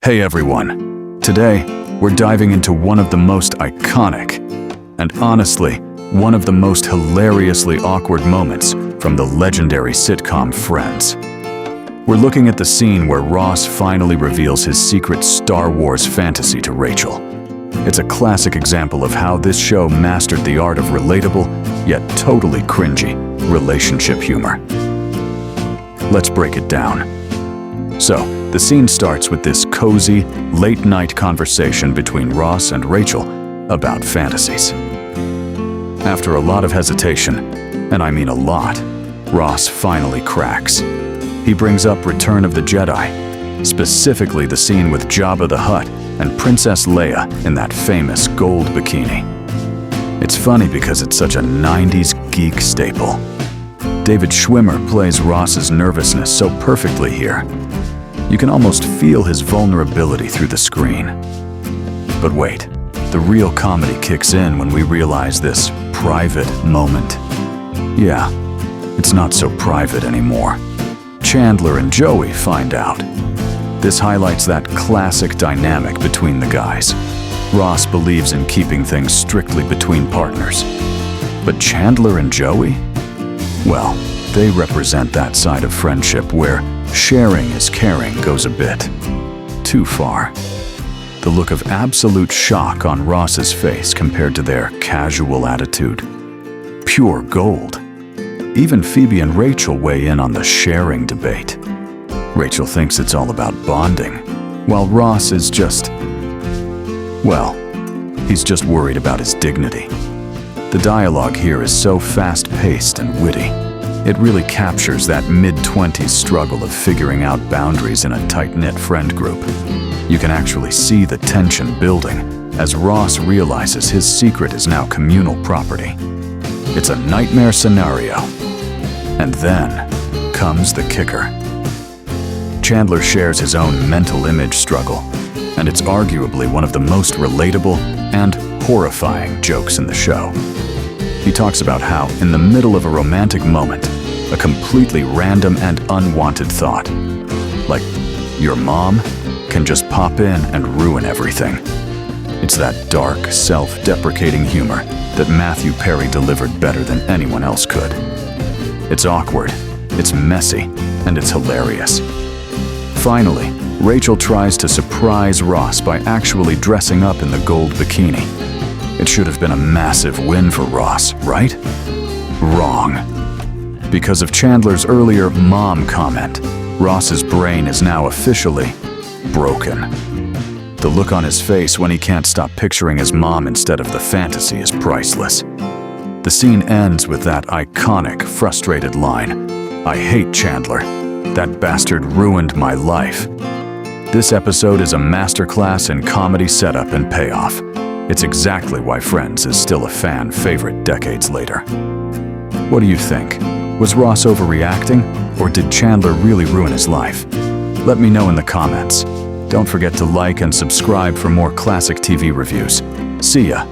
Hey everyone! Today, we're diving into one of the most iconic, and honestly, one of the most hilariously awkward moments from the legendary sitcom Friends. We're looking at the scene where Ross finally reveals his secret Star Wars fantasy to Rachel. It's a classic example of how this show mastered the art of relatable, yet totally cringy, relationship humor. Let's break it down. So, the scene starts with this cozy, late-night conversation between Ross and Rachel about fantasies. After a lot of hesitation, and I mean a lot, Ross finally cracks. He brings up Return of the Jedi, specifically the scene with Jabba the Hutt and Princess Leia in that famous gold bikini. It's funny because it's such a 90s geek staple. David Schwimmer plays Ross's nervousness so perfectly here. You can almost feel his vulnerability through the screen. But wait, the real comedy kicks in when we realize this private moment. Yeah, it's not so private anymore. Chandler and Joey find out. This highlights that classic dynamic between the guys. Ross believes in keeping things strictly between partners. But Chandler and Joey? Well, they represent that side of friendship where sharing is caring goes a bit too far. The look of absolute shock on Ross's face compared to their casual attitude. Pure gold. Even Phoebe and Rachel weigh in on the sharing debate. Rachel thinks it's all about bonding, while Ross is just, well, he's just worried about his dignity. The dialogue here is so fast-paced and witty. It really captures that mid-20s struggle of figuring out boundaries in a tight-knit friend group. You can actually see the tension building as Ross realizes his secret is now communal property. It's a nightmare scenario. And then comes the kicker. Chandler shares his own mental image struggle, and it's arguably one of the most relatable and horrifying jokes in the show. He talks about how, in the middle of a romantic moment, a completely random and unwanted thought, like your mom, can just pop in and ruin everything. It's that dark, self-deprecating humor that Matthew Perry delivered better than anyone else could. It's awkward, it's messy, and it's hilarious. Finally, Rachel tries to surprise Ross by actually dressing up in the gold bikini. It should have been a massive win for Ross, right? Wrong. Because of Chandler's earlier mom comment, Ross's brain is now officially broken. The look on his face when he can't stop picturing his mom instead of the fantasy is priceless. The scene ends with that iconic, frustrated line, "I hate Chandler. That bastard ruined my life." This episode is a masterclass in comedy setup and payoff. It's exactly why Friends is still a fan favorite decades later. What do you think? Was Ross overreacting, or did Chandler really ruin his life? Let me know in the comments. Don't forget to like and subscribe for more classic TV reviews. See ya!